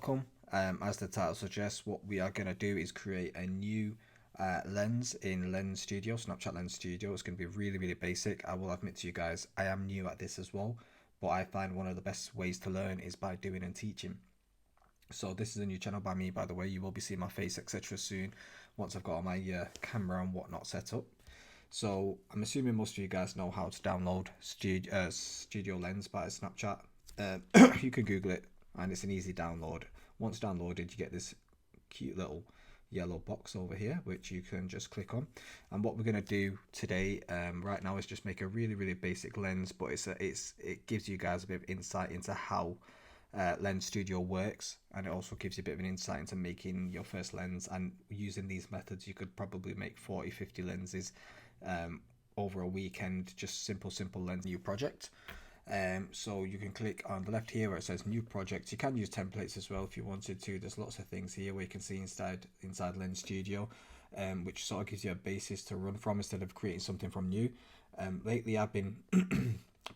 welcome. As the title suggests, what we are going to do is create a new lens in Lens Studio, Snapchat Lens Studio. It's going to be really basic. I will admit to you guys, I am new at this as well, but I find one of the best ways to learn is by doing and teaching. So this is a new channel by me, by the way. You will be seeing my face, etc. soon, once I've got all my camera and whatnot set up. So I'm assuming most of you guys know how to download Studio Lens by Snapchat. You can Google it, and it's an easy download. Once downloaded, you get this cute little yellow box over here, which you can just click on. And what we're going to do today, right now, is just make a really basic lens, but it gives you guys a bit of insight into how Lens Studio works, and it also gives you a bit of an insight into making your first lens. And using these methods, you could probably make 40-50 lenses over a weekend. Just simple lens new project. So you can click on the left here where it says new project. You can use templates as well if you wanted to. There's lots of things here where you can see inside Lens Studio, which sort of gives you a basis to run from instead of creating something from new. Lately I've been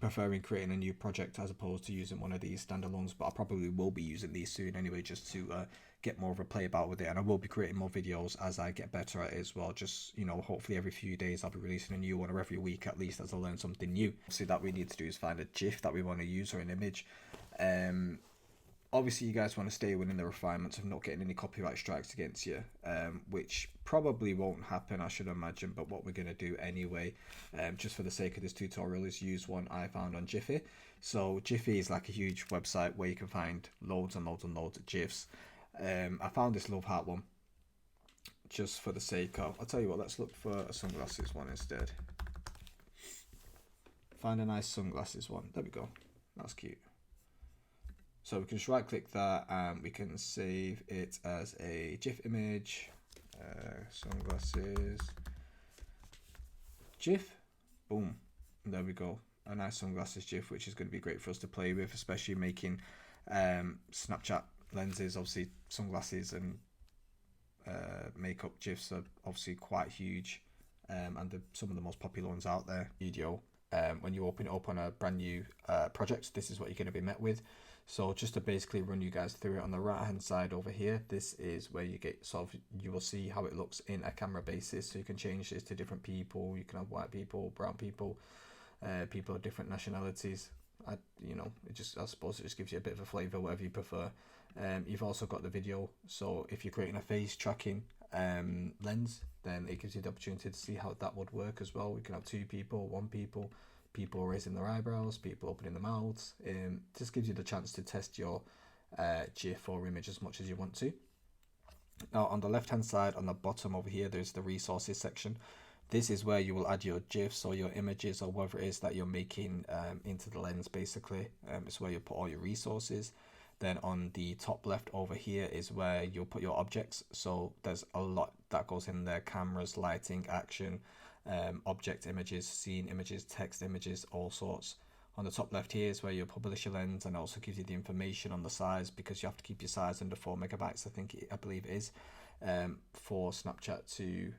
preferring creating a new project as opposed to using one of these standalones, but I probably will be using these soon anyway, just to get more of a play about with it. And I will be creating more videos as I get better at it as well. Just, you know, hopefully every few days I'll be releasing a new one, or every week at least, as I learn something new. So that we need to do is find a GIF that we want to use, or an image. Obviously you guys want to stay within the refinements of not getting any copyright strikes against you, which probably won't happen, I should imagine. But what we're going to do anyway, just for the sake of this tutorial, is use one I found on Jiffy. So Jiffy is like a huge website where you can find loads and loads of GIFs. I found this love heart one just for the sake of, I'll tell you what, let's look for a sunglasses one instead. Find a nice sunglasses one. There we go. That's cute. So we can just right click that and we can save it as a GIF image. Sunglasses GIF. Boom. And there we go. A nice sunglasses GIF, which is going to be great for us to play with, especially making Snapchat lenses. Obviously sunglasses and makeup GIFs are obviously quite huge, and some of the most popular ones out there. Video, when you open it up on a brand new project, this is what you're going to be met with. So just to basically run you guys through it, on the right hand side over here, this is where you get you will see how it looks in a camera basis. So you can change this to different people. You can have white people, brown people, people of different nationalities. I suppose it just gives you a bit of a flavor, whatever you prefer. You've also got the video, so if you're creating a face tracking lens, then it gives you the opportunity to see how that would work as well. We can have two people, one people raising their eyebrows, people opening their mouths. Just gives you the chance to test your GIF or image as much as you want to. Now on the left hand side, on the bottom over here, there's the resources section. This is where you will add your GIFs or your images or whatever it is that you're making into the lens, basically. It's where you put all your resources. Then on the top left over here is where you'll put your objects. So there's a lot that goes in there: cameras, lighting, action, object images, scene images, text images, all sorts. On the top left here is where you publish your lens, and also gives you the information on the size, because you have to keep your size under 4 megabytes, I believe it is, for Snapchat to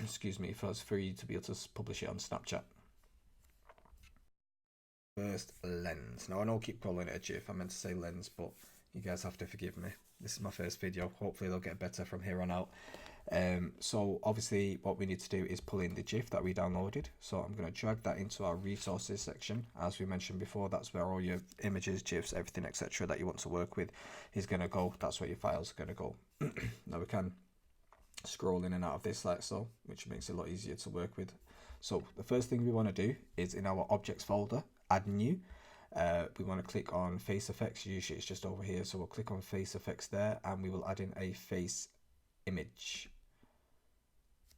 excuse me, for you to be able to publish it on Snapchat. First lens. Now I know I keep calling it a GIF, I meant to say lens, but you guys have to forgive me. This is my first video. Hopefully they'll get better from here on out. So obviously what we need to do is pull in the GIF that we downloaded. So I'm going to drag that into our resources section. As we mentioned before, that's where all your images, GIFs, everything, etc. that you want to work with is going to go. That's where your files are going to go. Now we can scroll in and out of this like so, which makes it a lot easier to work with. So the first thing we want to do is, in our objects folder, add new. We want to click on face effects. Usually it's just over here, so we'll click on face effects there, and we will add in a face image.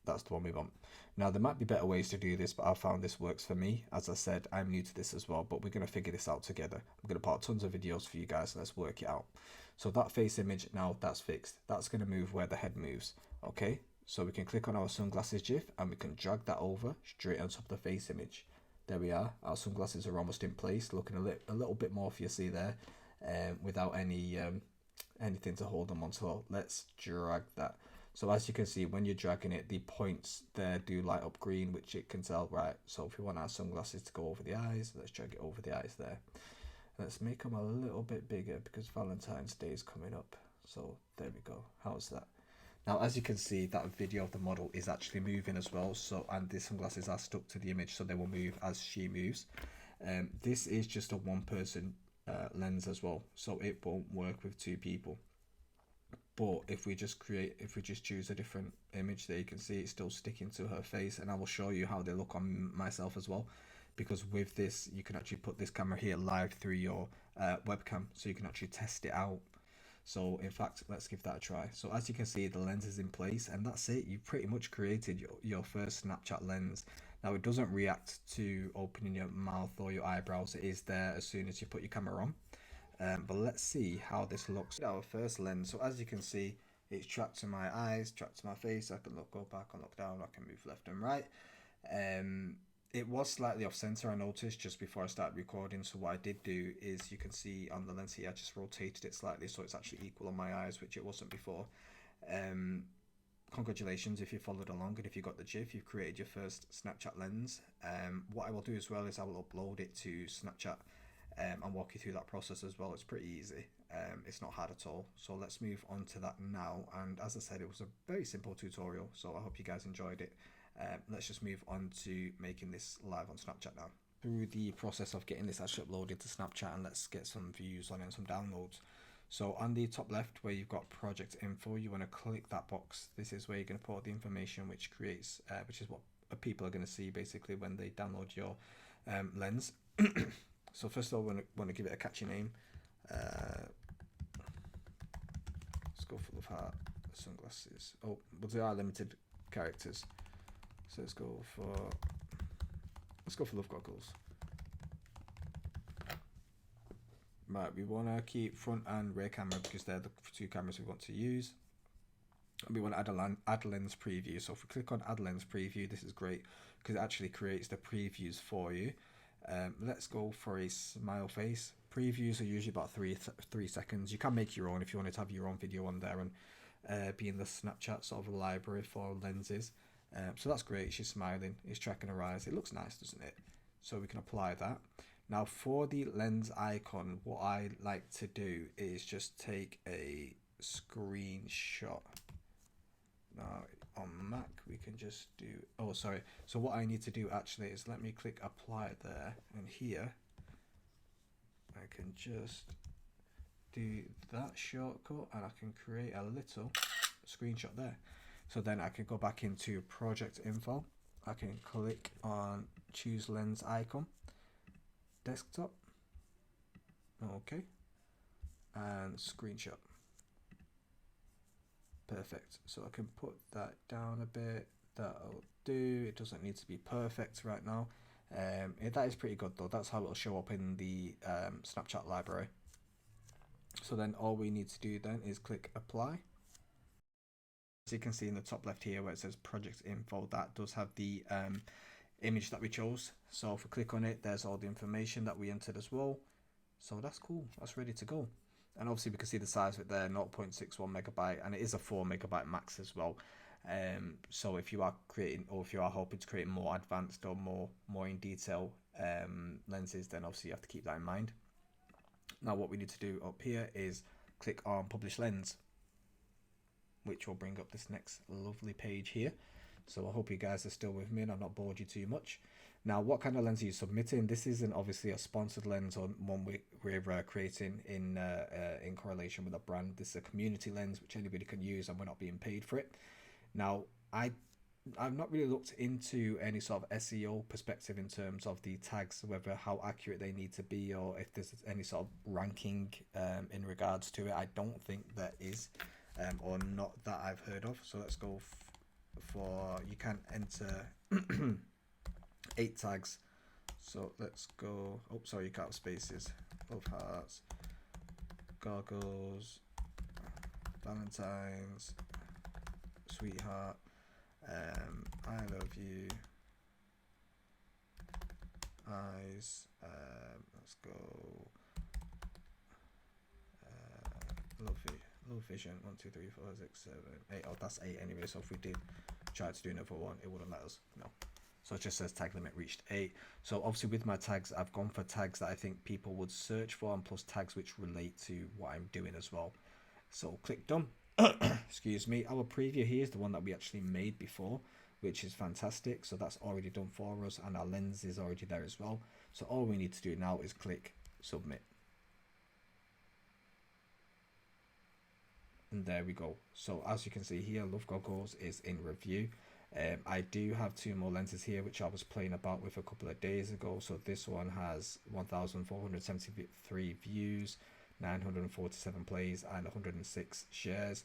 That's the one we want. Now there might be better ways to do this, but I found this works for me. As I said, I'm new to this as well, but we're going to figure this out together. I'm going to put out tons of videos for you guys, so let's work it out. So that face image, now that's fixed. That's going to move where the head moves. Okay, so we can click on our sunglasses GIF and we can drag that over straight on top of the face image. There we are. Our sunglasses are almost in place, looking a little bit more, if you see there, without anything to hold them on. So let's drag that. So as you can see, when you're dragging it, the points there do light up green, which it can tell, right? So if we want our sunglasses to go over the eyes, let's drag it over the eyes there. Let's make them a little bit bigger because Valentine's Day is coming up. So there we go. How's that? Now, as you can see, that video of the model is actually moving as well. So, and the sunglasses are stuck to the image, so they will move as she moves. This is just a one-person lens as well, so it won't work with two people. But if we just choose a different image, there you can see it's still sticking to her face, and I will show you how they look on myself as well. Because with this, you can actually put this camera here live through your webcam, so you can actually test it out. So in fact, let's give that a try. So as you can see, the lens is in place, and that's it. You've pretty much created your first Snapchat lens. Now it doesn't react to opening your mouth or your eyebrows. It is there as soon as you put your camera on. But let's see how this looks. Our first lens. So as you can see, it's tracked to my eyes, tracked to my face. I can go back and look down. I can move left and right. It was slightly off center, I noticed, just before I started recording. So what I did do is, you can see on the lens here, I just rotated it slightly so it's actually equal on my eyes, which it wasn't before. Congratulations if you followed along, and if you got the gif, you've created your first Snapchat lens. What I will do as well is I will upload it to Snapchat and walk you through that process as well. It's pretty easy. It's not hard at all. So let's move on to that now. And as I said, it was a very simple tutorial, so I hope you guys enjoyed it. Let's just move on to making this live on Snapchat now. Through the process of getting this actually uploaded to Snapchat, and let's get some views on it and some downloads. So on the top left where you've got project info, you want to click that box. This is where you're going to put all the information which creates, which is what people are going to see basically when they download your lens. So first of all, we want to give it a catchy name. Let's go full of heart, sunglasses. Oh, but they are limited characters. So let's go for love goggles. Right, we want to keep front and rear camera because they're the two cameras we want to use. We want to add lens preview. So if we click on add lens preview, this is great because it actually creates the previews for you. Let's go for a smile face. Previews are usually about 3 seconds. You can make your own if you wanted to have your own video on there and be in the Snapchat sort of library for lenses. So that's great. She's smiling, it's tracking her eyes. It looks nice, doesn't it? So we can apply that. Now for the lens icon, what I like to do is just take a screenshot. Now on Mac we can just do, oh sorry, so what I need to do actually is let me click apply there, and here I can just do that shortcut and I can create a little screenshot there. So then I can go back into project info. I can click on choose lens icon, desktop, okay, and screenshot. Perfect. So I can put that down a bit. That'll do. It doesn't need to be perfect right now. That is pretty good though. That's how it'll show up in the Snapchat library. So then all we need to do then is click apply. As you can see in the top left here where it says project info, that does have the image that we chose. So if we click on it, there's all the information that we entered as well. So that's cool. That's ready to go. And obviously we can see the size of it there, 0.61 megabyte, and it is a 4 megabyte max as well. So if you are creating, or if you are hoping to create more advanced or more in detail lenses, then obviously you have to keep that in mind. Now what we need to do up here is click on publish lens, which will bring up this next lovely page here. So I hope you guys are still with me and I've not bored you too much. Now, what kind of lens are you submitting? This isn't obviously a sponsored lens or one we're creating in correlation with a brand. This is a community lens which anybody can use, and we're not being paid for it. Now, I've not really looked into any sort of SEO perspective in terms of the tags, whether how accurate they need to be, or if there's any sort of ranking in regards to it. I don't think there is, or not that I've heard of. So let's go for, you can enter 8 tags. So let's go, oh sorry, you can't have spaces. Love hearts, goggles, Valentine's, sweetheart, I love you, eyes, let's go, low vision, 1 2 3 4 6 7 8. Oh, that's 8 anyway, so if we did try to do another one, it wouldn't let us. No. So it just says tag limit reached 8. So obviously with my tags, I've gone for tags that I think people would search for, and plus tags which relate to what I'm doing as well. So click done. Excuse me. Our preview here is the one that we actually made before, which is fantastic. So that's already done for us, and our lens is already there as well. So all we need to do now is click submit. And there we go. So as you can see here, Love Goggles is in review. I do have 2 more lenses here which I was playing about with a couple of days ago. So this one has 1,473 views, 947 plays, and 106 shares.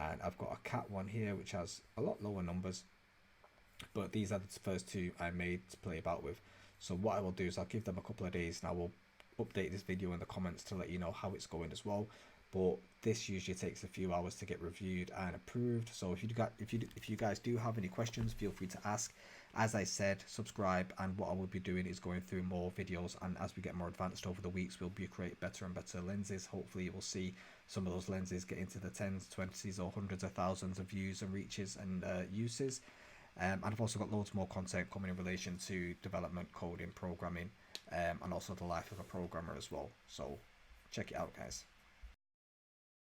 And I've got a cat one here which has a lot lower numbers, but these are the first 2 I made to play about with. So what I will do is I'll give them a couple of days, and I will update this video in the comments to let you know how it's going as well. But this usually takes a few hours to get reviewed and approved. So if you guys do have any questions, feel free to ask. As I said, subscribe, and what I will be doing is going through more videos, and as we get more advanced over the weeks, we'll be create better and better lenses. Hopefully you will see some of those lenses get into the 10s, 20s, or hundreds of thousands of views and reaches and uses. And I've also got loads more content coming in relation to development, coding, programming, and also the life of a programmer as well. So check it out, guys.